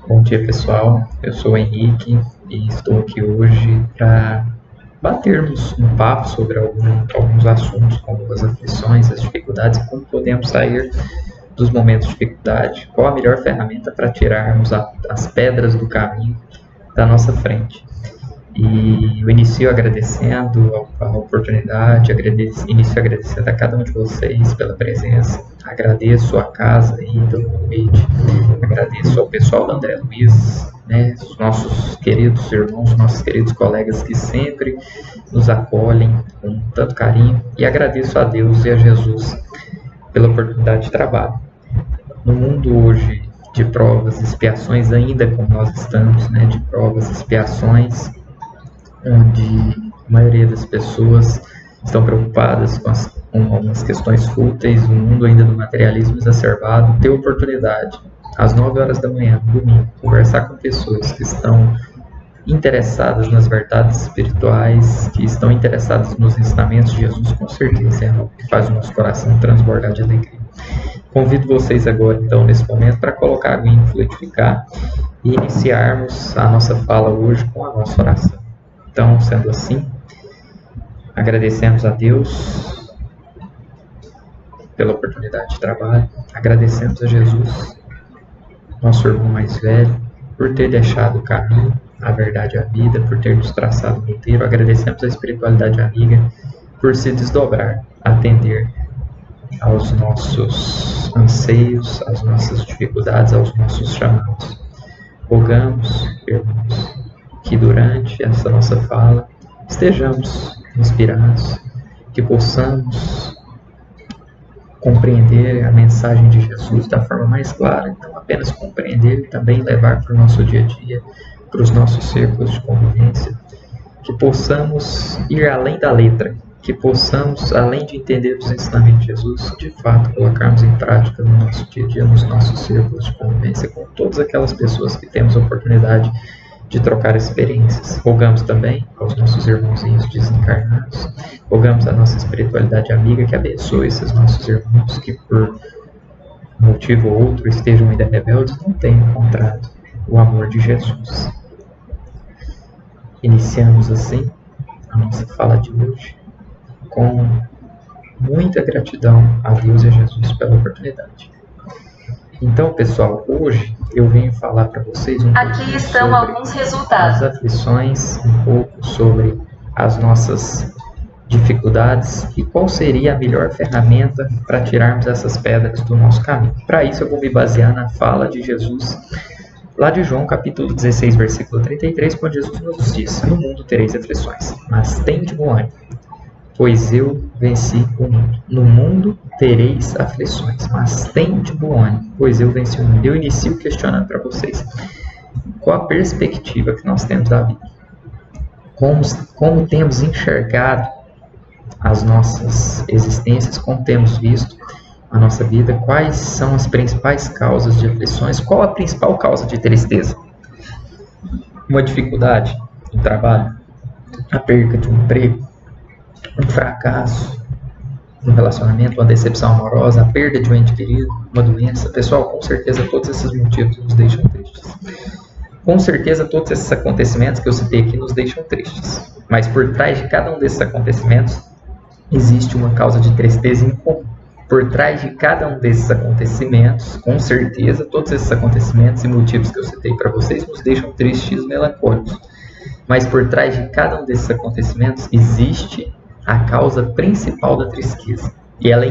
Bom dia, pessoal. Eu sou o Henrique e estou aqui hoje para batermos um papo sobre alguns assuntos, como as aflições, as dificuldades e como podemos sair dos momentos de dificuldade. Qual a melhor ferramenta para tirarmos as pedras do caminho da nossa frente? E eu inicio agradecendo a oportunidade, inicio agradecendo a cada um de vocês pela presença, agradeço a casa aí pelo convite, agradeço ao pessoal da André Luiz, né, os nossos queridos irmãos, nossos queridos colegas que sempre nos acolhem com tanto carinho, e agradeço a Deus e a Jesus pela oportunidade de trabalho. No mundo hoje de provas e expiações, ainda como nós estamos, né, de provas e expiações, onde a maioria das pessoas estão preocupadas com algumas questões fúteis, o mundo ainda do materialismo exacerbado, ter oportunidade, às 9 horas da manhã, domingo, conversar com pessoas que estão interessadas nas verdades espirituais, que estão interessadas nos ensinamentos de Jesus, com certeza é algo que faz o nosso coração transbordar de alegria. Convido vocês agora, então, nesse momento, para colocar água em fluidificar e iniciarmos a nossa fala hoje com a nossa oração. Então, sendo assim, agradecemos a Deus pela oportunidade de trabalho, agradecemos a Jesus, nosso irmão mais velho, por ter deixado o caminho, a verdade e a vida, por ter nos traçado o roteiro, agradecemos a espiritualidade amiga por se desdobrar, atender aos nossos anseios, às nossas dificuldades, aos nossos chamados. Rogamos, irmãos, que durante essa nossa fala estejamos inspirados, que possamos compreender a mensagem de Jesus da forma mais clara, não apenas compreender e também levar para o nosso dia a dia, para os nossos círculos de convivência, que possamos ir além da letra, que possamos, além de entender os ensinamentos de Jesus, de fato colocarmos em prática no nosso dia a dia, nos nossos círculos de convivência, com todas aquelas pessoas que temos a oportunidade de trocar experiências. Rogamos também aos nossos irmãozinhos desencarnados, rogamos à nossa espiritualidade amiga que abençoe esses nossos irmãos que por motivo ou outro estejam ainda rebeldes, não tenham encontrado o amor de Jesus. Iniciamos assim a nossa fala de hoje com muita gratidão a Deus e a Jesus pela oportunidade. Então, pessoal, hoje eu venho falar para vocês Aqui estão alguns resultados. As aflições, um pouco sobre as nossas dificuldades e qual seria a melhor ferramenta para tirarmos essas pedras do nosso caminho. Para isso eu vou me basear na fala de Jesus, lá de João capítulo 16, versículo 33, quando Jesus nos diz: no mundo tereis aflições, mas tende bom ânimo, pois eu venci o mundo. No mundo tereis aflições, mas tende bom ânimo, pois eu venci o mundo. Eu inicio questionando para vocês: qual a perspectiva que nós temos da vida? Como temos enxergado as nossas existências, como temos visto a nossa vida, quais são as principais causas de aflições, qual a principal causa de tristeza? Uma dificuldade no trabalho, a perda de um emprego, um fracasso no relacionamento, uma decepção amorosa, a perda de um ente querido, uma doença. Pessoal, com certeza todos esses motivos nos deixam tristes. Com certeza todos esses acontecimentos que eu citei aqui nos deixam tristes. Mas por trás de cada um desses acontecimentos existe uma causa de tristeza incomum. Por trás de cada um desses acontecimentos, com certeza todos esses acontecimentos e motivos que eu citei para vocês nos deixam tristes e melancólicos. Mas por trás de cada um desses acontecimentos existe a causa principal da tristeza. E ela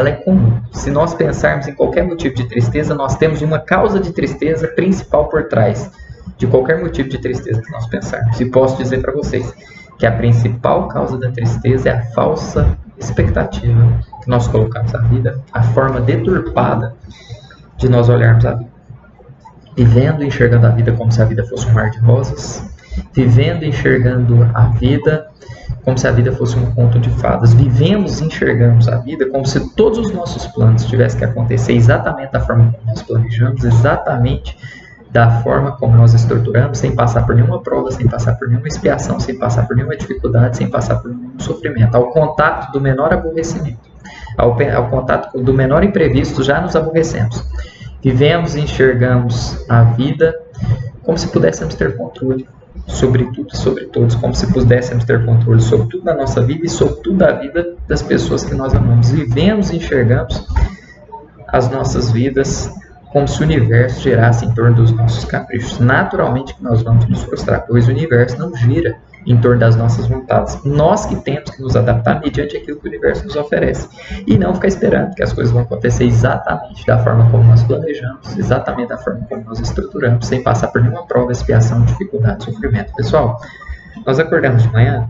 é comum. Se nós pensarmos em qualquer motivo de tristeza, nós temos uma causa de tristeza principal por trás de qualquer motivo de tristeza que nós pensarmos. E posso dizer para vocês que a principal causa da tristeza é a falsa expectativa que nós colocamos na vida, a forma deturpada de nós olharmos a vida. Vivendo e enxergando a vida como se a vida fosse um mar de rosas, vivendo e enxergando a vida como se a vida fosse um conto de fadas. Vivemos e enxergamos a vida como se todos os nossos planos tivessem que acontecer exatamente da forma como nós planejamos, exatamente da forma como nós estruturamos, sem passar por nenhuma prova, sem passar por nenhuma expiação, sem passar por nenhuma dificuldade, sem passar por nenhum sofrimento. Ao contato do menor aborrecimento, ao contato do menor imprevisto, já nos aborrecemos. Vivemos e enxergamos a vida como se pudéssemos ter controle sobre tudo e sobre todos, como se pudéssemos ter controle sobre tudo na nossa vida e sobre tudo a vida das pessoas que nós amamos. Vivemos e enxergamos as nossas vidas como se o universo girasse em torno dos nossos caprichos. Naturalmente que nós vamos nos frustrar, pois o universo não gira em torno das nossas vontades. Nós que temos que nos adaptar mediante aquilo que o universo nos oferece. E não ficar esperando que as coisas vão acontecer exatamente da forma como nós planejamos, exatamente da forma como nós estruturamos, sem passar por nenhuma prova, expiação, dificuldade, sofrimento. Pessoal, nós acordamos de manhã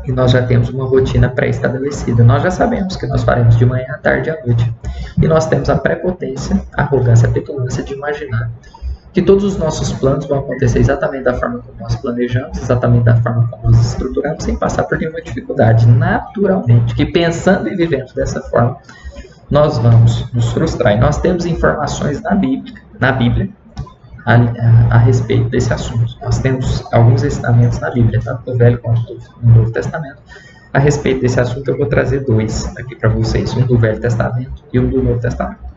e nós já temos uma rotina pré-estabelecida. Nós já sabemos que nós faremos de manhã, à tarde e à noite. E nós temos a prepotência, a arrogância, a petulância de imaginar que todos os nossos planos vão acontecer exatamente da forma como nós planejamos, exatamente da forma como nós estruturamos, sem passar por nenhuma dificuldade. Naturalmente, que pensando e vivendo dessa forma, nós vamos nos frustrar. E nós temos informações na Bíblia a respeito desse assunto. Nós temos alguns ensinamentos na Bíblia, tanto no Velho quanto no Novo Testamento. A respeito desse assunto, eu vou trazer dois aqui para vocês, um do Velho Testamento e um do Novo Testamento.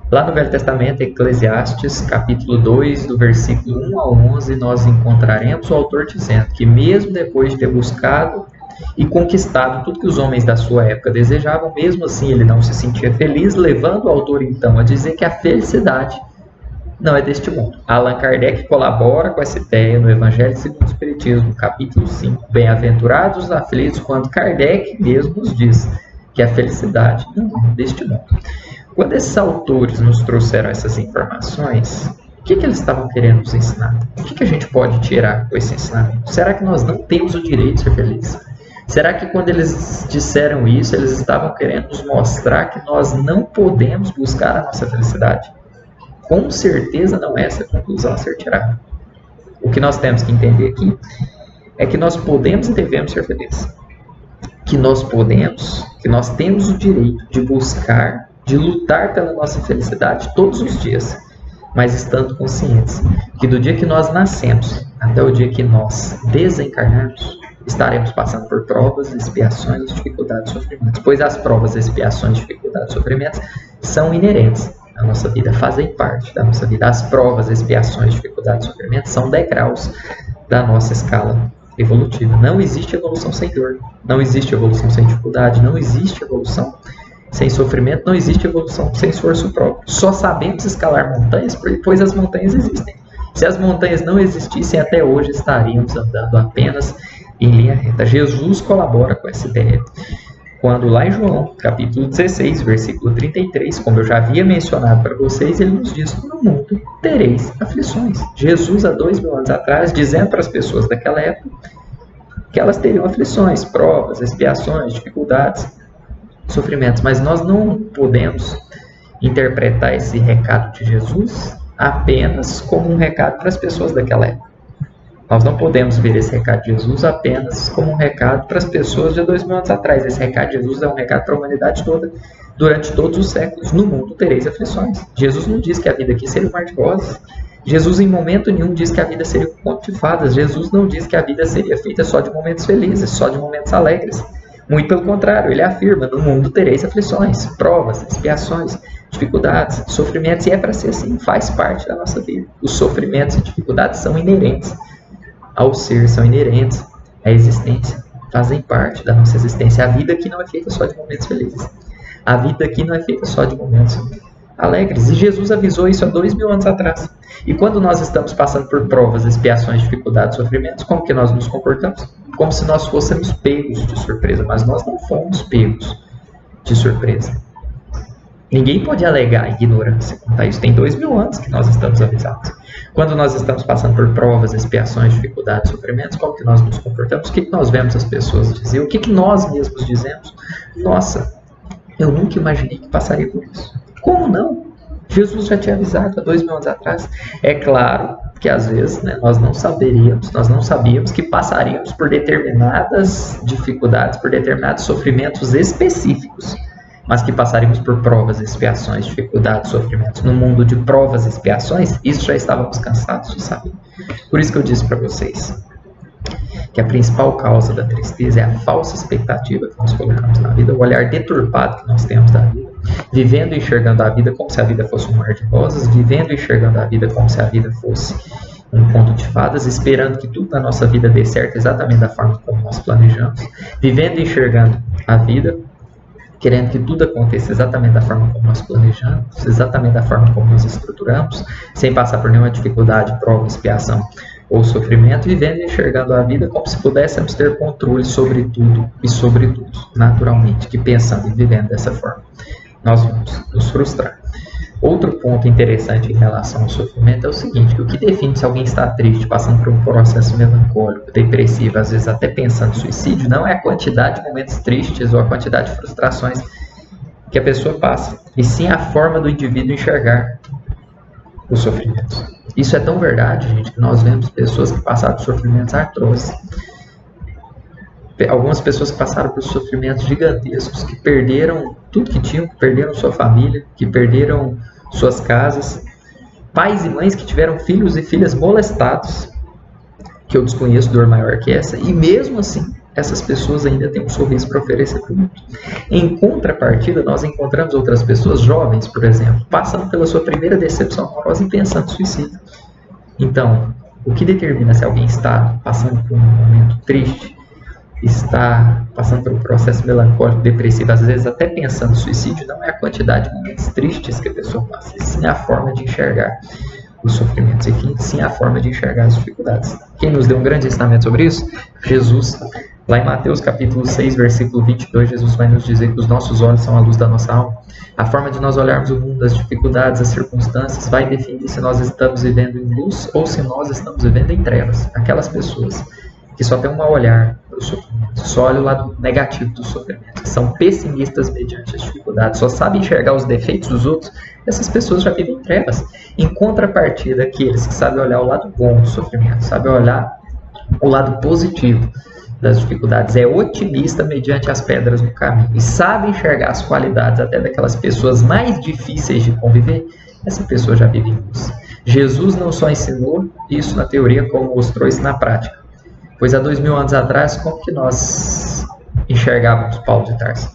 Lá no Velho Testamento, Eclesiastes, capítulo 2, do versículo 1 ao 11, nós encontraremos o autor dizendo que mesmo depois de ter buscado e conquistado tudo que os homens da sua época desejavam, mesmo assim ele não se sentia feliz, levando o autor então a dizer que a felicidade não é deste mundo. Allan Kardec colabora com essa ideia no Evangelho segundo o Espiritismo, capítulo 5. Bem-aventurados os aflitos, quando Kardec mesmo nos diz que a felicidade não é deste mundo. Quando esses autores nos trouxeram essas informações, o que eles estavam querendo nos ensinar? O que a gente pode tirar com esse ensinamento? Será que nós não temos o direito de ser felizes? Será que quando eles disseram isso, eles estavam querendo nos mostrar que nós não podemos buscar a nossa felicidade? Com certeza não é essa a conclusão a ser tirada. O que nós temos que entender aqui é que nós podemos e devemos ser felizes. Que nós temos o direito de buscar, de lutar pela nossa felicidade todos os dias, mas estando conscientes que do dia que nós nascemos até o dia que nós desencarnarmos, estaremos passando por provas, expiações, dificuldades e sofrimentos, pois as provas, expiações, dificuldades e sofrimentos são inerentes à nossa vida, fazem parte da nossa vida. As provas, expiações, dificuldades e sofrimentos são degraus da nossa escala evolutiva. Não existe evolução sem dor, não existe evolução sem dificuldade, não existe evolução sem sofrimento, não existe evolução sem esforço próprio. Só sabemos escalar montanhas, pois as montanhas existem. Se as montanhas não existissem, até hoje estaríamos andando apenas em linha reta. Jesus colabora com essa ideia. Quando lá em João, capítulo 16, versículo 33, como eu já havia mencionado para vocês, ele nos diz: no mundo tereis aflições. Jesus, há 2000 anos atrás, dizendo para as pessoas daquela época que elas teriam aflições, provas, expiações, dificuldades, sofrimentos, mas nós não podemos interpretar esse recado de Jesus apenas como um recado para as pessoas daquela época. Nós não podemos ver esse recado de Jesus apenas como um recado para as pessoas de 2000 anos atrás. Esse recado de Jesus é um recado para a humanidade toda. Durante todos os séculos, no mundo tereis aflições. Jesus não diz que a vida aqui seria um mar de rosas. Jesus em momento nenhum diz que a vida seria um conto de fadas. Jesus não diz que a vida seria feita só de momentos felizes, só de momentos alegres. Muito pelo contrário, ele afirma: no mundo tereis aflições, provas, expiações, dificuldades, sofrimentos, e é para ser assim, faz parte da nossa vida. Os sofrimentos e dificuldades são inerentes ao ser, são inerentes à existência, fazem parte da nossa existência. A vida aqui não é feita só de momentos felizes, a vida aqui não é feita só de momentos alegres, e Jesus avisou isso há 2000 anos atrás. E quando nós estamos passando por provas, expiações, dificuldades, sofrimentos, como que nós nos comportamos? Como se nós fôssemos pegos de surpresa, mas nós não fomos pegos de surpresa. Ninguém pode alegar ignorância quanto a isso. Tem 2000 anos que nós estamos avisados. Quando nós estamos passando por provas, expiações, dificuldades, sofrimentos, como que nós nos comportamos? O que nós vemos as pessoas dizer? O que nós mesmos dizemos? Nossa, eu nunca imaginei que passaria por isso. Como não? Jesus já tinha avisado há 2000 anos atrás. É claro que às vezes nós não sabíamos que passaríamos por determinadas dificuldades, por determinados sofrimentos específicos, mas que passaríamos por provas, expiações, dificuldades, sofrimentos. No mundo de provas e expiações, isso já estávamos cansados de saber. Por isso que eu disse para vocês que a principal causa da tristeza é a falsa expectativa que nós colocamos na vida, o olhar deturpado que nós temos da vida. vivendo e enxergando a vida como se a vida fosse um mar de rosas, vivendo e enxergando a vida como se a vida fosse um conto de fadas, esperando que tudo na nossa vida dê certo exatamente da forma como nós planejamos, vivendo e enxergando a vida, querendo que tudo aconteça exatamente da forma como nós planejamos, exatamente da forma como nós estruturamos, sem passar por nenhuma dificuldade, prova, expiação ou sofrimento, vivendo e enxergando a vida como se pudéssemos ter controle sobre tudo e sobre tudo, naturalmente, que pensando e vivendo dessa forma, nós vamos nos frustrar. Outro ponto interessante em relação ao sofrimento é o seguinte, que o que define se alguém está triste, passando por um processo melancólico, depressivo, às vezes até pensando em suicídio, não é a quantidade de momentos tristes ou a quantidade de frustrações que a pessoa passa, e sim a forma do indivíduo enxergar os sofrimentos. Isso é tão verdade, gente, que nós vemos pessoas que passaram por sofrimentos atrozes, algumas pessoas que passaram por sofrimentos gigantescos, que perderam tudo que tinham, que perderam sua família, que perderam suas casas, pais e mães que tiveram filhos e filhas molestados, que eu desconheço dor maior que essa, e mesmo assim, essas pessoas ainda têm um sorriso para oferecer para o mundo. Em contrapartida, nós encontramos outras pessoas, jovens, por exemplo, passando pela sua primeira decepção amorosa e pensando em suicídio. Então, o que determina se alguém está passando por um momento triste, está passando por um processo melancólico, depressivo, às vezes até pensando em suicídio, não é a quantidade de momentos tristes que a pessoa passa, e sim a forma de enxergar os sofrimentos, e sim a forma de enxergar as dificuldades. Quem nos deu um grande ensinamento sobre isso? Jesus. Lá em Mateus capítulo 6, versículo 22, Jesus vai nos dizer que os nossos olhos são a luz da nossa alma. A forma de nós olharmos o mundo, as dificuldades, as circunstâncias, vai definir se nós estamos vivendo em luz ou se nós estamos vivendo em trevas. Aquelas pessoas que só têm um mau olhar para o sofrimento, só olham o lado negativo do sofrimento, que são pessimistas mediante as dificuldades, só sabem enxergar os defeitos dos outros, essas pessoas já vivem em trevas. Em contrapartida, aqueles que sabem olhar o lado bom do sofrimento, sabem olhar o lado positivo das dificuldades, é otimista mediante as pedras no caminho e sabe enxergar as qualidades até daquelas pessoas mais difíceis de conviver, essa pessoa já vive em luz. Jesus não só ensinou isso na teoria, como mostrou isso na prática. Pois há 2000 anos atrás, como que nós enxergávamos Paulo de Tarso?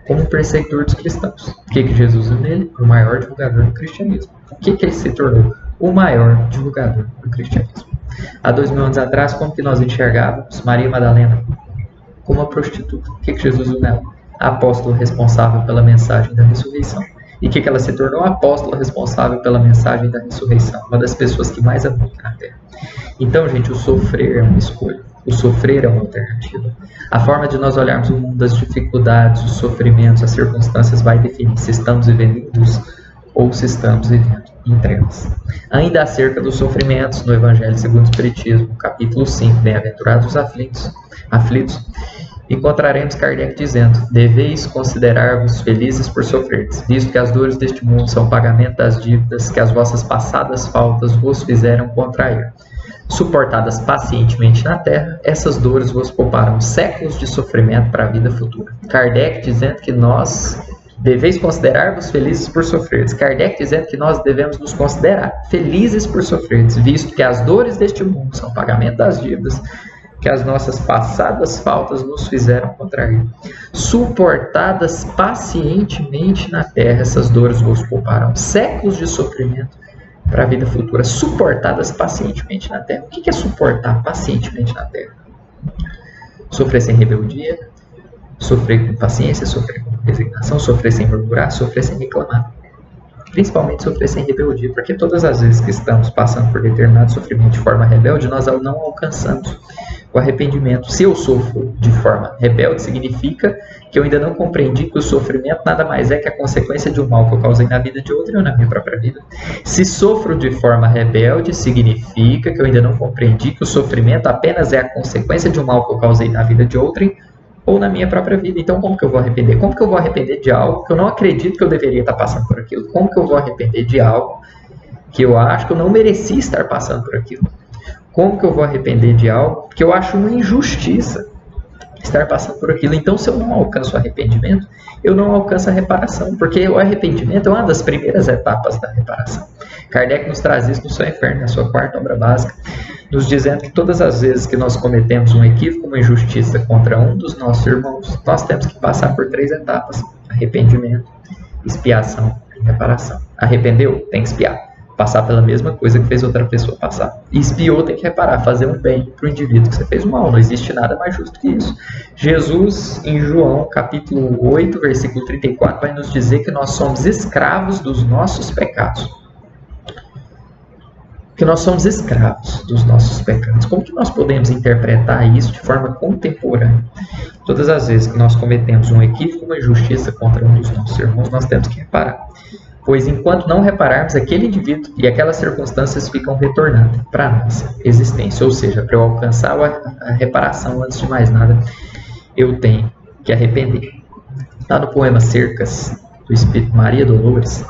Como um perseguidor dos cristãos. O que Jesus viu nele? O maior divulgador do cristianismo. O que ele se tornou? O maior divulgador do cristianismo. Há 2000 anos atrás, como que nós enxergávamos Maria Madalena? Como uma prostituta. O que Jesus viu nela? A apóstola responsável pela mensagem da ressurreição. E o que ela se tornou? A apóstola responsável pela mensagem da ressurreição. Uma das pessoas que mais amou aqui na Terra. Então, gente, o sofrer é uma escolha. O sofrer é uma alternativa. A forma de nós olharmos o mundo, as dificuldades, os sofrimentos, as circunstâncias vai definir se estamos vivendo em luz ou se estamos vivendo em trevas. Ainda acerca dos sofrimentos, no Evangelho segundo o Espiritismo, capítulo 5, Bem-aventurados os aflitos, encontraremos Kardec dizendo: deveis considerar-vos felizes por sofreres, visto que as dores deste mundo são pagamento das dívidas que as vossas passadas faltas vos fizeram contrair. Suportadas pacientemente na terra, essas dores vos pouparam séculos de sofrimento para a vida futura. Kardec dizendo que nós deveis considerar-vos felizes por sofreres. Kardec dizendo que nós devemos nos considerar felizes por sofreres, visto que as dores deste mundo são pagamento das dívidas que as nossas passadas faltas nos fizeram contrair. Suportadas pacientemente na terra, essas dores vos pouparam séculos de sofrimento para a vida futura, suportadas pacientemente na terra. O que é suportar pacientemente na terra? Sofrer sem rebeldia, sofrer com paciência, sofrer com resignação, sofrer sem murmurar, sofrer sem reclamar. Principalmente sofrer sem rebeldia, porque todas as vezes que estamos passando por determinado sofrimento de forma rebelde, nós não alcançamos o arrependimento. Se eu sofro de forma rebelde, significa que eu ainda não compreendi que o sofrimento nada mais é que a consequência de um mal que eu causei na vida de outrem ou na minha própria vida. Se sofro de forma rebelde, significa que eu ainda não compreendi que o sofrimento apenas é a consequência de um mal que eu causei na vida de outrem ou na minha própria vida. Então, como que eu vou arrepender? Como que eu vou arrepender de algo que eu não acredito que eu deveria estar passando por aquilo? Como que eu vou arrepender de algo que eu acho que eu não merecia estar passando por aquilo? Como que eu vou arrepender de algo que eu acho uma injustiça estar passando por aquilo? Então, se eu não alcanço o arrependimento, eu não alcanço a reparação, porque o arrependimento é uma das primeiras etapas da reparação. Kardec nos traz isso no Seu Inferno, na sua quarta obra básica, nos dizendo que todas as vezes que nós cometemos um equívoco, uma injustiça contra um dos nossos irmãos, nós temos que passar por 3 etapas: arrependimento, expiação e reparação. Arrependeu? Tem que expiar. Passar pela mesma coisa que fez outra pessoa passar. E expiou, tem que reparar, fazer um bem para o indivíduo que você fez mal. Não existe nada mais justo que isso. Jesus, em João, capítulo 8, versículo 34, vai nos dizer que nós somos escravos dos nossos pecados. Que nós somos escravos dos nossos pecados. Como que nós podemos interpretar isso de forma contemporânea? Todas as vezes que nós cometemos um equívoco, uma injustiça contra um dos nossos irmãos, nós temos que reparar. Pois enquanto não repararmos, aquele indivíduo e aquelas circunstâncias ficam retornando para a nossa existência. Ou seja, para eu alcançar a reparação, antes de mais nada, eu tenho que arrepender. Lá no poema Cercas, do Espírito Maria Dolores,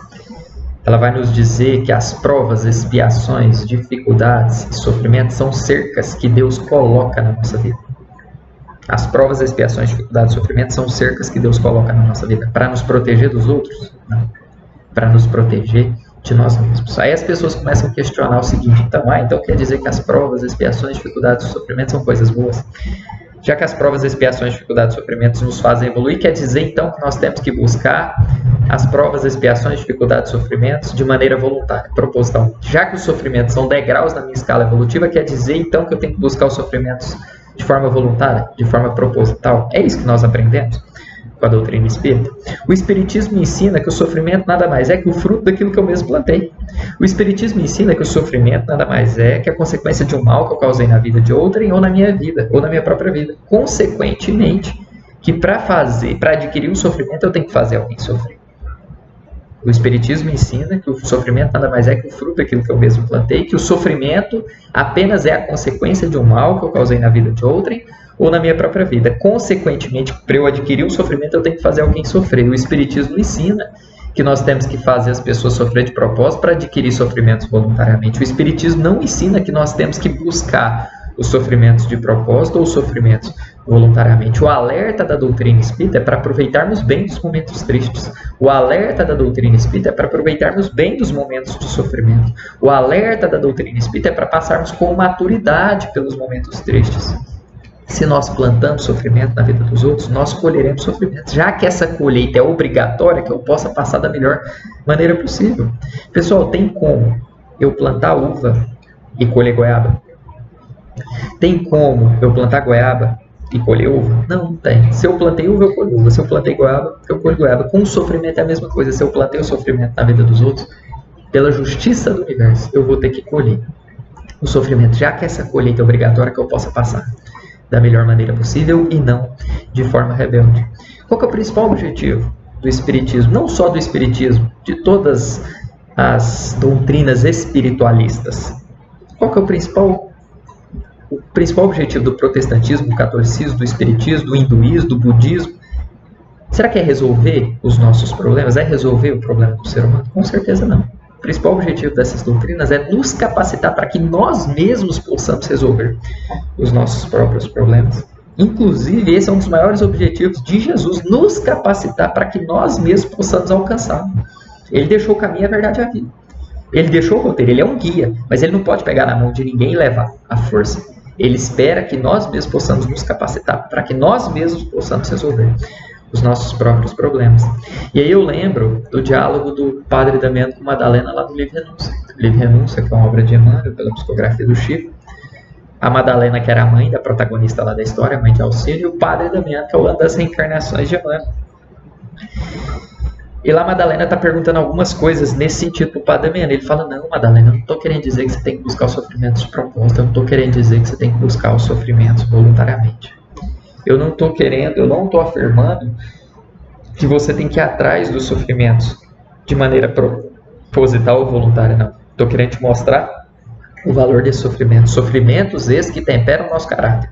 ela vai nos dizer que as provas, expiações, dificuldades e sofrimentos são cercas que Deus coloca na nossa vida. As provas, expiações, dificuldades e sofrimentos são cercas que Deus coloca na nossa vida. Para nos proteger dos outros? Não. Para nos proteger de nós mesmos. Aí as pessoas começam a questionar o seguinte: então quer dizer que as provas, expiações, dificuldades e sofrimentos são coisas boas? Já que as provas, expiações, dificuldades e sofrimentos nos fazem evoluir, quer dizer então que nós temos que buscar as provas, expiações, dificuldades e sofrimentos de maneira voluntária, proposital. Já que os sofrimentos são degraus na minha escala evolutiva, quer dizer então que eu tenho que buscar os sofrimentos de forma voluntária, de forma proposital? É isso que nós aprendemos com a doutrina espírita. O Espiritismo ensina que o sofrimento nada mais é que o fruto daquilo que eu mesmo plantei. O Espiritismo ensina que o sofrimento nada mais é que a consequência de um mal que eu causei na vida de outrem ou na minha vida, ou na minha própria vida. Consequentemente, que para adquirir um sofrimento, eu tenho que fazer alguém sofrer. O Espiritismo ensina que o sofrimento nada mais é que o fruto daquilo que eu mesmo plantei, que o sofrimento apenas é a consequência de um mal que eu causei na vida de outrem ou na minha própria vida. Consequentemente, para eu adquirir um sofrimento, eu tenho que fazer alguém sofrer. O Espiritismo ensina que nós temos que fazer as pessoas sofrer de propósito para adquirir sofrimentos voluntariamente. O Espiritismo não ensina que nós temos que buscar os sofrimentos de propósito ou os sofrimentos voluntariamente. O alerta da doutrina espírita é para aproveitarmos bem dos momentos tristes. O alerta da doutrina espírita é para aproveitarmos bem dos momentos de sofrimento. O alerta da doutrina espírita é para passarmos com maturidade pelos momentos tristes. Se nós plantamos sofrimento na vida dos outros, nós colheremos sofrimento. Já que essa colheita é obrigatória, que eu possa passar da melhor maneira possível. Pessoal, tem como eu plantar uva e colher goiaba? Tem como eu plantar goiaba e colher uva? Não tem. Se eu plantei uva, eu colho uva. Se eu plantei goiaba, eu colho goiaba. Com o sofrimento é a mesma coisa. Se eu plantei o sofrimento na vida dos outros, pela justiça do universo, eu vou ter que colher o sofrimento. Já que essa colheita é obrigatória, que eu possa passar da melhor maneira possível e não de forma rebelde. Qual que é o principal objetivo do Espiritismo? Não só do Espiritismo, de todas as doutrinas espiritualistas. Qual que é o principal objetivo do protestantismo, do catolicismo, do espiritismo, do hinduísmo, do budismo? Será que é resolver os nossos problemas? É resolver o problema do ser humano? Com certeza não. O principal objetivo dessas doutrinas é nos capacitar para que nós mesmos possamos resolver os nossos próprios problemas. Inclusive, esse é um dos maiores objetivos de Jesus, nos capacitar para que nós mesmos possamos alcançar. Ele deixou o caminho, a verdade e a vida. Ele deixou o roteiro, ele é um guia, mas ele não pode pegar na mão de ninguém e levar à força. Ele espera que nós mesmos possamos nos capacitar para que nós mesmos possamos resolver os nossos próprios problemas. E aí eu lembro do diálogo do Padre Damiano com Madalena lá do Livre Renúncia. O Livre Renúncia, que é uma obra de Emmanuel, pela psicografia do Chico. A Madalena, que era a mãe da protagonista lá da história, a mãe de Alcino, e o Padre Damiano, que é uma das reencarnações de Emmanuel. E lá a Madalena está perguntando algumas coisas nesse sentido para o Padre Damiano. Ele fala: não, Madalena, eu não estou querendo dizer que você tem que buscar os sofrimentos de propósito, eu não estou querendo dizer que você tem que buscar os sofrimentos voluntariamente. Eu não estou afirmando que você tem que ir atrás dos sofrimentos de maneira proposital ou voluntária, não. Estou querendo te mostrar o valor desses sofrimentos. Sofrimentos esses que temperam o nosso caráter.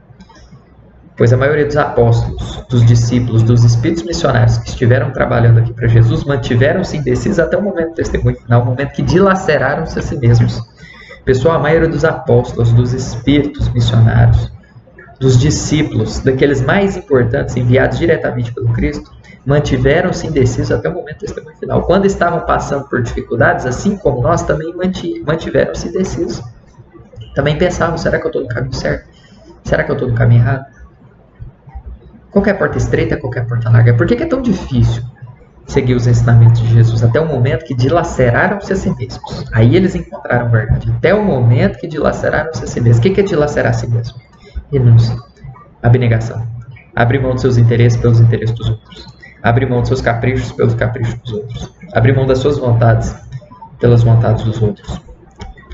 Pois a maioria dos apóstolos, dos discípulos, dos espíritos missionários que estiveram trabalhando aqui para Jesus, mantiveram-se indecisos até o momento do testemunho final, o momento que dilaceraram-se a si mesmos. Pessoal, a maioria dos apóstolos, dos espíritos missionários, dos discípulos, daqueles mais importantes enviados diretamente pelo Cristo, mantiveram-se indecisos até o momento do testemunho final. Quando estavam passando por dificuldades, assim como nós, também mantiveram-se indecisos. Também pensavam: será que eu estou no caminho certo? Será que eu estou no caminho errado? Qual que é a porta estreita, qual que é a porta larga? Por que é tão difícil seguir os ensinamentos de Jesus até o momento que dilaceraram-se a si mesmos. Aí eles encontraram verdade. Até o momento que dilaceraram-se a si mesmos. O que é dilacerar a si mesmo? Renúncia, abnegação. Abrir mão dos seus interesses pelos interesses dos outros. Abrir mão dos seus caprichos pelos caprichos dos outros. Abrir mão das suas vontades pelas vontades dos outros.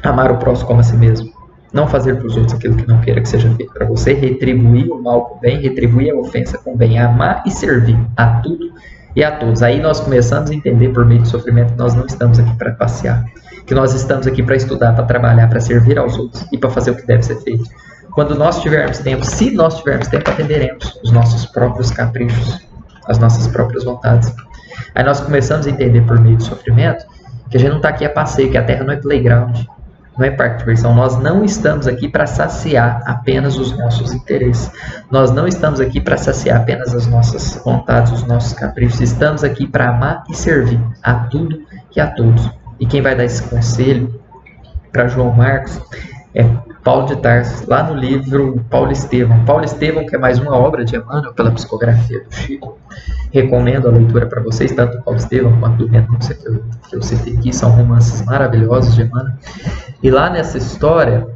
Amar o próximo como a si mesmo. Não fazer para os outros aquilo que não queira que seja feito para você. Retribuir o mal com o bem. Retribuir a ofensa com o bem. Amar e servir a tudo e a todos. Aí nós começamos a entender por meio do sofrimento que nós não estamos aqui para passear. Que nós estamos aqui para estudar, para trabalhar, para servir aos outros e para fazer o que deve ser feito. Quando nós tivermos tempo, se nós tivermos tempo, atenderemos os nossos próprios caprichos, as nossas próprias vontades. Aí nós começamos a entender por meio do sofrimento que a gente não está aqui a passeio, que a Terra não é playground, não é parque de diversão. Nós não estamos aqui para saciar apenas os nossos interesses. Nós não estamos aqui para saciar apenas as nossas vontades, os nossos caprichos. Estamos aqui para amar e servir a tudo e a todos. E quem vai dar esse conselho para João Marcos é Paulo de Tarso, lá no livro Paulo Estevão. Paulo Estevão, que é mais uma obra de Emmanuel, pela psicografia do Chico. Recomendo a leitura para vocês, tanto do Paulo Estevão quanto do Renúncia, que eu citei aqui. São romances maravilhosos de Emmanuel. E lá nessa história,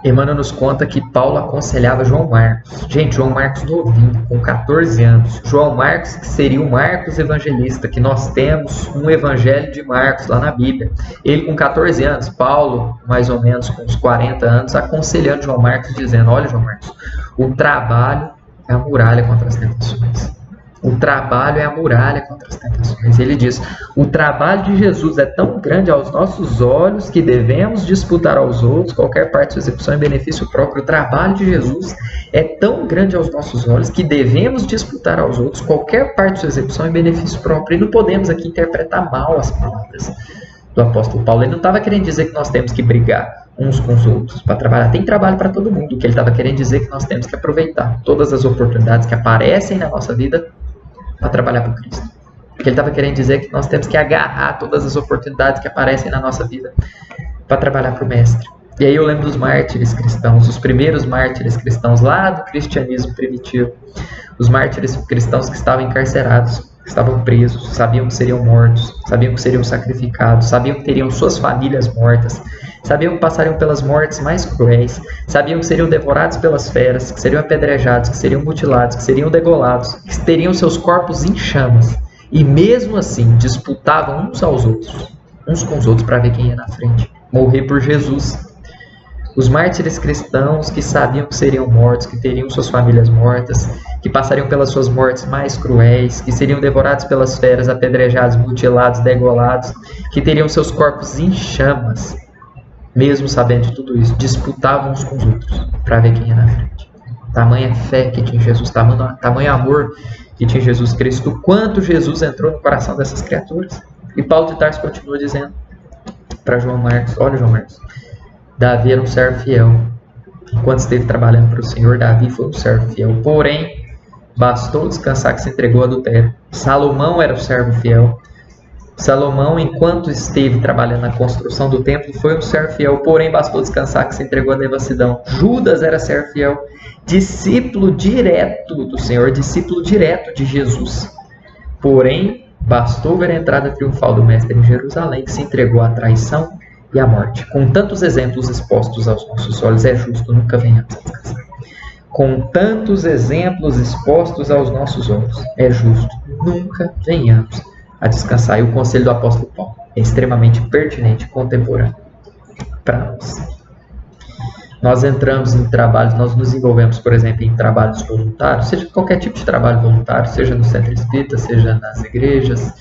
Emmanuel nos conta que Paulo aconselhava João Marcos. Gente, João Marcos novinho, com 14 anos. João Marcos, que seria o Marcos evangelista, que nós temos um evangelho de Marcos lá na Bíblia. Ele com 14 anos, Paulo, mais ou menos com uns 40 anos, aconselhando João Marcos, dizendo: olha, João Marcos, o trabalho é a muralha contra as tentações. O trabalho é a muralha contra as tentações. Ele diz: o trabalho de Jesus é tão grande aos nossos olhos que devemos disputar aos outros qualquer parte de sua execução em benefício próprio. O trabalho de Jesus é tão grande aos nossos olhos que devemos disputar aos outros qualquer parte de sua execução em benefício próprio. E não podemos aqui interpretar mal as palavras do apóstolo Paulo. Ele não estava querendo dizer que nós temos que brigar uns com os outros para trabalhar. Tem trabalho para todo mundo. O que ele estava querendo dizer é que nós temos que aproveitar todas as oportunidades que aparecem na nossa vida para trabalhar para Cristo. O que ele estava querendo dizer é que nós temos que agarrar todas as oportunidades que aparecem na nossa vida para trabalhar para o Mestre. E aí eu lembro dos mártires cristãos, os primeiros mártires cristãos lá do cristianismo primitivo. Os mártires cristãos que estavam encarcerados, que estavam presos, sabiam que seriam mortos, sabiam que seriam sacrificados, sabiam que teriam suas famílias mortas, sabiam que passariam pelas mortes mais cruéis, sabiam que seriam devorados pelas feras, que seriam apedrejados, que seriam mutilados, que seriam degolados, que teriam seus corpos em chamas. E mesmo assim disputavam uns com os outros, para ver quem ia na frente. Morrer por Jesus. Os mártires cristãos que sabiam que seriam mortos, que teriam suas famílias mortas, que passariam pelas suas mortes mais cruéis, que seriam devorados pelas feras, apedrejados, mutilados, degolados, que teriam seus corpos em chamas. Mesmo sabendo de tudo isso, disputavam uns com os outros para ver quem ia na frente. Tamanha fé que tinha Jesus, tamanho amor que tinha Jesus Cristo, quanto Jesus entrou no coração dessas criaturas. E Paulo de Tarso continua dizendo para João Marcos: olha, João Marcos, Davi era um servo fiel. Enquanto esteve trabalhando para o Senhor, Davi foi um servo fiel. Porém, bastou descansar que se entregou ao adultério. Salomão era um servo fiel. Salomão, enquanto esteve trabalhando na construção do templo, foi um servo fiel, porém bastou descansar que se entregou à devassidão. Judas era servo fiel, discípulo direto do Senhor, discípulo direto de Jesus. Porém, bastou ver a entrada triunfal do Mestre em Jerusalém, que se entregou à traição e à morte. Com tantos exemplos expostos aos nossos olhos, é justo nunca venhamos a descansar. Com tantos exemplos expostos aos nossos olhos, é justo nunca venhamos a descansar. E o conselho do apóstolo Paulo é extremamente pertinente e contemporâneo para nós. Nós entramos em trabalhos, nós nos envolvemos, por exemplo, em trabalhos voluntários, seja qualquer tipo de trabalho voluntário, seja no centro espírita, seja nas igrejas,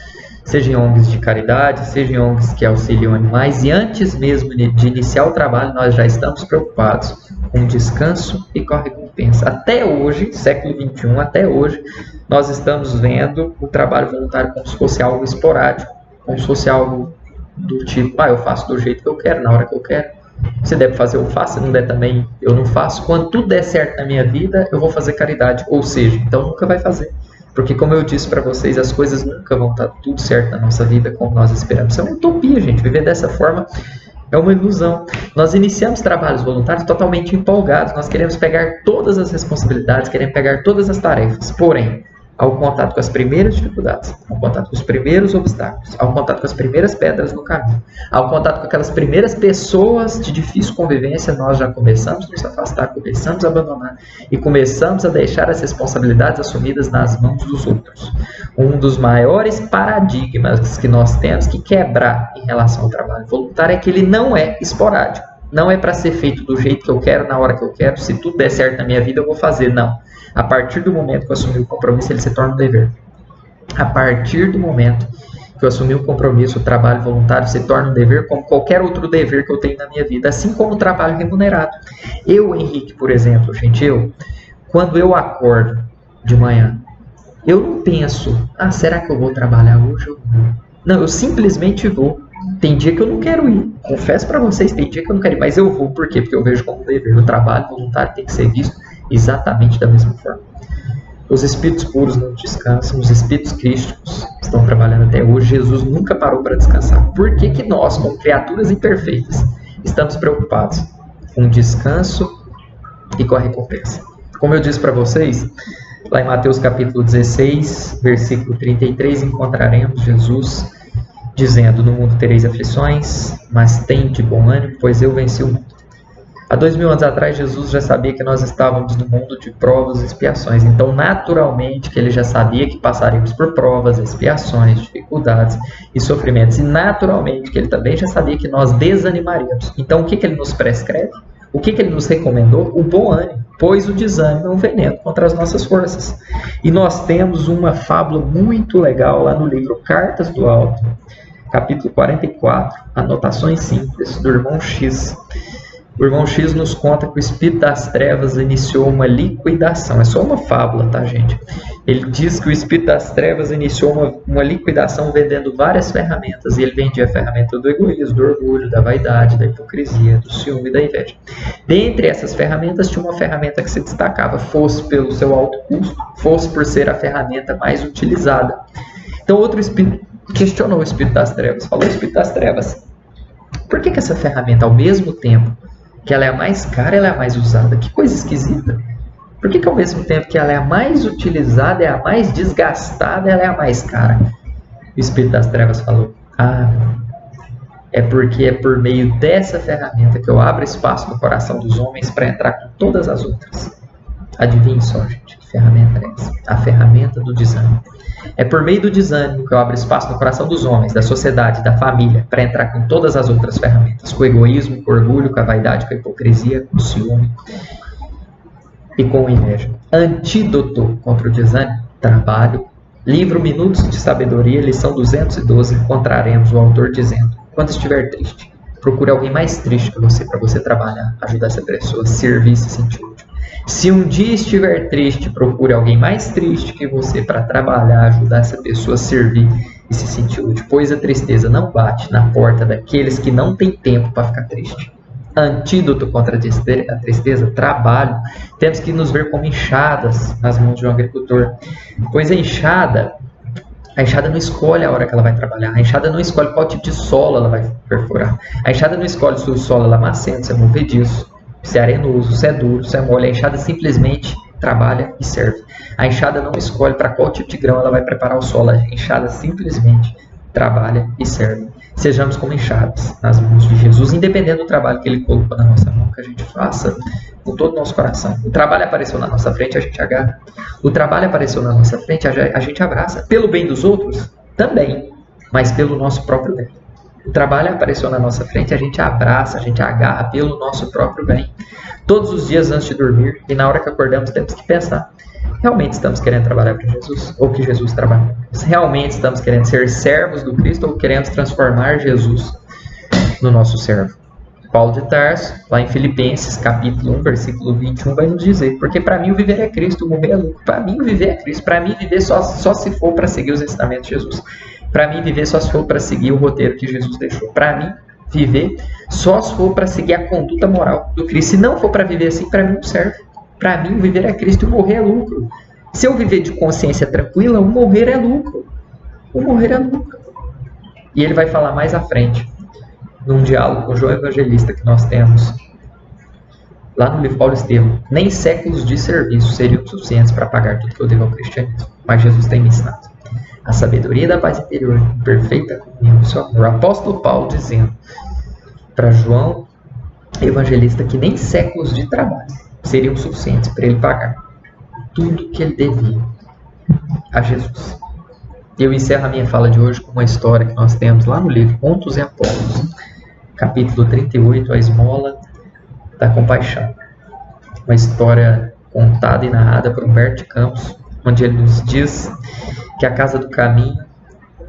seja em ONGs de caridade, seja em ONGs que auxiliam animais, e antes mesmo de iniciar o trabalho, nós já estamos preocupados com descanso e com a recompensa. Até hoje, século XXI, até hoje, nós estamos vendo o trabalho voluntário como se fosse algo esporádico, como se fosse algo do tipo: eu faço do jeito que eu quero, na hora que eu quero. Se der para fazer, eu faço. Se não der também, eu não faço. Quando tudo der certo na minha vida, eu vou fazer caridade. Ou seja, então nunca vai fazer. Porque, como eu disse para vocês, as coisas nunca vão estar tudo certo na nossa vida como nós esperamos. Isso é uma utopia, gente. Viver dessa forma é uma ilusão. Nós iniciamos trabalhos voluntários totalmente empolgados. Nós queremos pegar todas as responsabilidades, queremos pegar todas as tarefas. Porém, ao contato com as primeiras dificuldades, ao contato com os primeiros obstáculos, ao contato com as primeiras pedras no caminho, ao contato com aquelas primeiras pessoas de difícil convivência, nós já começamos a nos afastar, começamos a abandonar e começamos a deixar as responsabilidades assumidas nas mãos dos outros. Um dos maiores paradigmas que nós temos que quebrar em relação ao trabalho voluntário é que ele não é esporádico. Não é para ser feito do jeito que eu quero, na hora que eu quero, se tudo der certo na minha vida eu vou fazer, não. A partir do momento que eu assumi o compromisso, ele se torna um dever. A partir do momento que eu assumi o compromisso, o trabalho voluntário se torna um dever como qualquer outro dever que eu tenho na minha vida, assim como o trabalho remunerado. Eu, Henrique, por exemplo, gente, quando eu acordo de manhã, eu não penso, será que eu vou trabalhar hoje ou não? Não, eu simplesmente vou. Tem dia que eu não quero ir, confesso para vocês, tem dia que eu não quero ir, mas eu vou, por quê? Porque eu vejo como um dever. O trabalho voluntário tem que ser visto exatamente da mesma forma. Os espíritos puros não descansam, os espíritos crísticos estão trabalhando até hoje, Jesus nunca parou para descansar. Por que que nós, como criaturas imperfeitas, estamos preocupados com o descanso e com a recompensa? Como eu disse para vocês, lá em Mateus capítulo 16, versículo 33, encontraremos Jesus dizendo: no mundo tereis aflições, mas tende bom ânimo, pois eu venci o mundo. Há 2000 anos atrás, Jesus já sabia que nós estávamos no mundo de provas e expiações. Então, naturalmente, que ele já sabia que passaríamos por provas, expiações, dificuldades e sofrimentos. E naturalmente, que ele também já sabia que nós desanimaríamos. Então, o que ele nos prescreve? O que ele nos recomendou? O bom ânimo, pois o desânimo é um veneno contra as nossas forças. E nós temos uma fábula muito legal lá no livro Cartas do Alto, capítulo 44, anotações simples, do irmão X. O irmão X nos conta que o espírito das trevas iniciou uma liquidação. É só uma fábula, tá, gente? Ele diz que o espírito das trevas iniciou uma liquidação vendendo várias ferramentas. E ele vendia a ferramenta do egoísmo, do orgulho, da vaidade, da hipocrisia, do ciúme e da inveja. Dentre essas ferramentas, tinha uma ferramenta que se destacava, fosse pelo seu alto custo, fosse por ser a ferramenta mais utilizada. Então, outro espírito questionou o espírito das trevas. Falou: espírito das trevas, por que essa ferramenta, ao mesmo tempo que ela é a mais cara, ela é a mais usada? Que coisa esquisita. Por que ao mesmo tempo que ela é a mais utilizada, é a mais desgastada, ela é a mais cara? O espírito das trevas falou: é porque é por meio dessa ferramenta que eu abro espaço no coração dos homens para entrar com todas as outras. Adivinhe só, gente, que ferramenta é essa? A ferramenta do desânimo. É por meio do desânimo que eu abro espaço no coração dos homens, da sociedade, da família, para entrar com todas as outras ferramentas. Com o egoísmo, com o orgulho, com a vaidade, com a hipocrisia, com o ciúme e com a inveja. Antídoto contra o desânimo: trabalho. Livro Minutos de Sabedoria, lição 212, encontraremos o autor dizendo: quando estiver triste, procure alguém mais triste que você, para você trabalhar, ajudar essa pessoa, servir, se sentir útil. Se um dia estiver triste, procure alguém mais triste que você para trabalhar, ajudar essa pessoa a servir e se sentir útil. Pois a tristeza não bate na porta daqueles que não têm tempo para ficar triste. Antídoto contra a tristeza: trabalho. Temos que nos ver como enxadas nas mãos de um agricultor. Pois a enxada não escolhe a hora que ela vai trabalhar. A enxada não escolhe qual tipo de solo ela vai perfurar. A enxada não escolhe se o solo é lamacento, se é movediço, se é arenoso, se é duro, se é mole. A enxada simplesmente trabalha e serve. A enxada não escolhe para qual tipo de grão ela vai preparar o solo. A enxada simplesmente trabalha e serve. Sejamos como enxadas nas mãos de Jesus, independente do trabalho que ele colocou na nossa mão, que a gente faça com todo o nosso coração. O trabalho apareceu na nossa frente, a gente agarra. O trabalho apareceu na nossa frente, a gente abraça. Pelo bem dos outros? Também, mas pelo nosso próprio bem. O trabalho apareceu na nossa frente, a gente abraça, a gente agarra pelo nosso próprio bem. Todos os dias antes de dormir e na hora que acordamos temos que pensar: realmente estamos querendo trabalhar para Jesus? Ou que Jesus trabalha? Realmente estamos querendo ser servos do Cristo ou queremos transformar Jesus no nosso servo? Paulo de Tarso, lá em Filipenses, capítulo 1, versículo 21, vai nos dizer: porque para mim o viver é Cristo, o morrer é lucro. Para mim o viver é Cristo. Para mim viver só se for para seguir os ensinamentos de Jesus. Para mim viver só se for para seguir o roteiro que Jesus deixou. Para mim viver só se for para seguir a conduta moral do Cristo. Se não for para viver assim, para mim não serve. Para mim, o viver é Cristo e o morrer é lucro. Se eu viver de consciência tranquila, o morrer é lucro. O morrer é lucro. E ele vai falar mais à frente, num diálogo com o João Evangelista que nós temos lá no livro Paulo Estevam, nem séculos de serviço seriam suficientes para pagar tudo que eu devo ao cristianismo. Mas Jesus tem me ensinado a sabedoria da paz interior, em perfeita comunhão do seu amor. O apóstolo Paulo dizendo para João, evangelista, que nem séculos de trabalho seriam suficientes para ele pagar tudo que ele devia a Jesus. Eu encerro a minha fala de hoje com uma história que nós temos lá no livro Contos e Apóstolos, capítulo 38, a esmola da compaixão. Uma história contada e narrada por Humberto de Campos, onde ele nos diz que a Casa do Caminho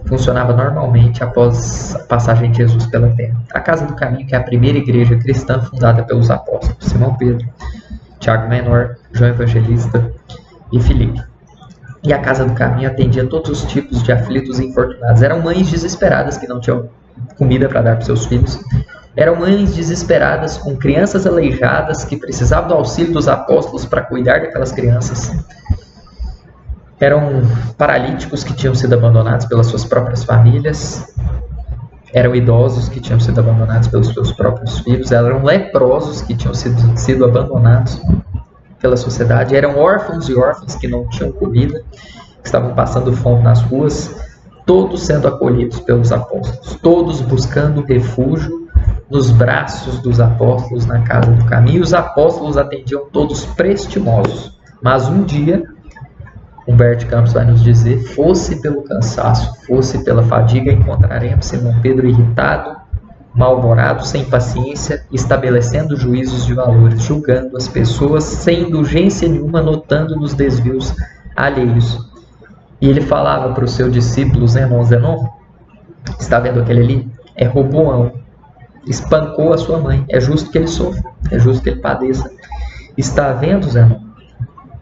funcionava normalmente após a passagem de Jesus pela terra. A Casa do Caminho, que é a primeira igreja cristã fundada pelos apóstolos Simão Pedro, Tiago Menor, João Evangelista e Filipe. E a Casa do Caminho atendia todos os tipos de aflitos e infortunados. Eram mães desesperadas que não tinham comida para dar para seus filhos. Eram mães desesperadas com crianças aleijadas que precisavam do auxílio dos apóstolos para cuidar daquelas crianças. Eram paralíticos que tinham sido abandonados pelas suas próprias famílias. Eram idosos que tinham sido abandonados pelos seus próprios filhos. Eram leprosos que tinham sido abandonados pela sociedade. Eram órfãos e órfãs que não tinham comida, que estavam passando fome nas ruas, todos sendo acolhidos pelos apóstolos, todos buscando refúgio nos braços dos apóstolos na Casa do Caminho. Os apóstolos atendiam todos prestimosos. Mas um dia, Humberto Campos vai nos dizer, fosse pelo cansaço, fosse pela fadiga, encontraremos Simão Pedro irritado, mal-humorado, sem paciência, estabelecendo juízos de valores, julgando as pessoas sem indulgência nenhuma, notando nos desvios alheios. E ele falava para o seu discípulo Zenon, está vendo aquele ali? É Roboão, espancou a sua mãe, é justo que ele sofra, é justo que ele padeça. Está vendo, Zenon?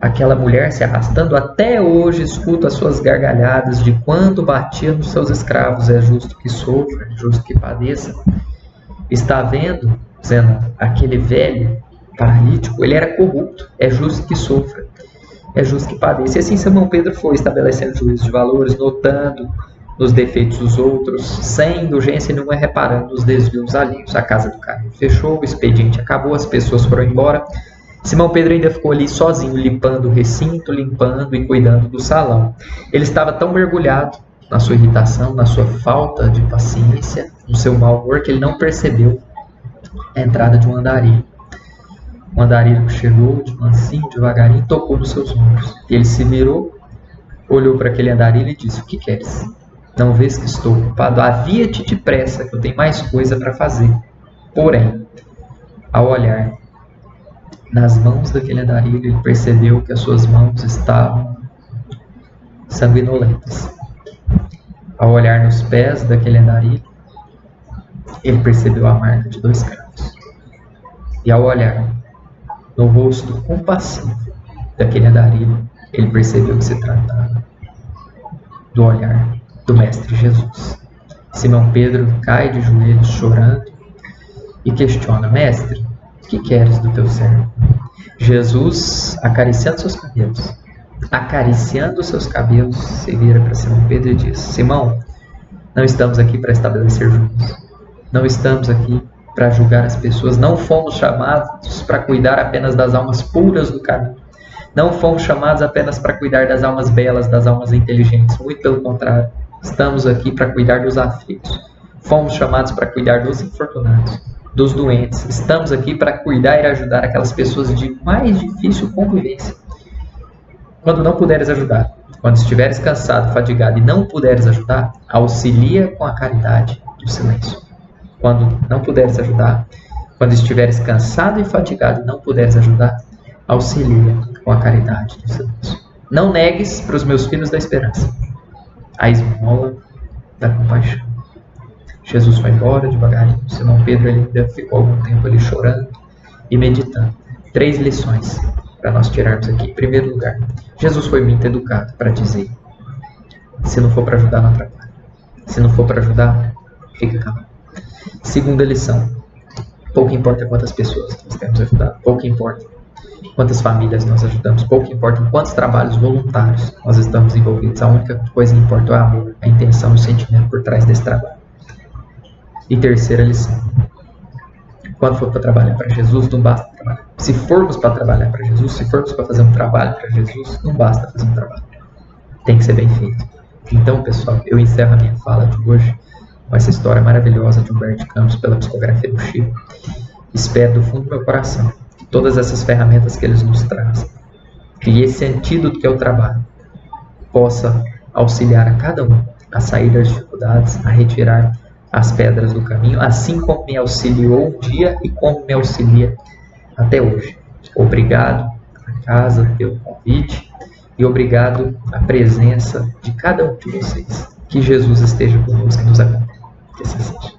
Aquela mulher se arrastando, até hoje escuta as suas gargalhadas de quando batia nos seus escravos, é justo que sofra, é justo que padeça. Está vendo, Zenon, aquele velho paralítico, ele era corrupto, é justo que sofra, é justo que padeça. E assim Simão Pedro foi estabelecendo juízos de valores, notando nos defeitos dos outros, sem indulgência nenhuma, reparando os desvios alheios. A Casa do Caminho fechou, o expediente acabou, as pessoas foram embora. Simão Pedro ainda ficou ali sozinho, limpando o recinto, limpando e cuidando do salão. Ele estava tão mergulhado na sua irritação, na sua falta de paciência, no seu mau humor, que ele não percebeu a entrada de um andarilho. Um andarilho que chegou de mansinho, devagarinho, tocou nos seus ombros. E ele se virou, olhou para aquele andarilho e disse, o que queres? Não vês que estou ocupado? Avia-te depressa, que eu tenho mais coisa para fazer. Porém, ao olhar nas mãos daquele andarilho, ele percebeu que as suas mãos estavam sanguinolentas. Ao olhar nos pés daquele andarilho, ele percebeu a marca de 2 cravos. E ao olhar no rosto compassivo daquele andarilho, ele percebeu que se tratava do olhar do Mestre Jesus. Simão Pedro cai de joelhos chorando e questiona, Mestre, o que queres do teu servo? Jesus, acariciando seus cabelos, se vira para Simão Pedro e diz, Simão, não estamos aqui para estabelecer juízo, não estamos aqui para julgar as pessoas, não fomos chamados para cuidar apenas das almas puras do caminho, não fomos chamados apenas para cuidar das almas belas, das almas inteligentes, muito pelo contrário, estamos aqui para cuidar dos aflitos, fomos chamados para cuidar dos infortunados, dos doentes. Estamos aqui para cuidar e ajudar aquelas pessoas de mais difícil convivência. Quando não puderes ajudar, quando estiveres cansado, fadigado e não puderes ajudar, auxilia com a caridade do silêncio. Quando não puderes ajudar, quando estiveres cansado e fatigado e não puderes ajudar, auxilia com a caridade do silêncio. Não negues para os meus filhos da esperança a esmola da compaixão. Jesus foi embora devagarinho, Simão Pedro ainda ficou algum tempo ali chorando e meditando. 3 lições para nós tirarmos aqui. Em primeiro lugar, Jesus foi muito educado para dizer, se não for para ajudar, não atrapalha. Se não for para ajudar, fica calmo. Segunda lição, pouco importa quantas pessoas nós temos ajudado, pouco importa quantas famílias nós ajudamos, pouco importa em quantos trabalhos voluntários nós estamos envolvidos. A única coisa que importa é o amor, a intenção e o sentimento por trás desse trabalho. E terceira lição, Quando for para trabalhar para Jesus, não basta trabalhar. Se formos para trabalhar para Jesus, se formos para fazer um trabalho para Jesus, não basta fazer um trabalho. Tem que ser bem feito. Então, pessoal, eu encerro a minha fala de hoje com essa história maravilhosa de Humberto de Campos pela psicografia do Chico. Espero do fundo do meu coração que todas essas ferramentas que eles nos trazem, que esse antídoto que é o trabalho, possa auxiliar a cada um a sair das dificuldades, a retirar as pedras do caminho, assim como me auxiliou um dia e como me auxilia até hoje. Obrigado à casa pelo convite e obrigado à presença de cada um de vocês. Que Jesus esteja conosco e nos acompanhe. Que assim seja.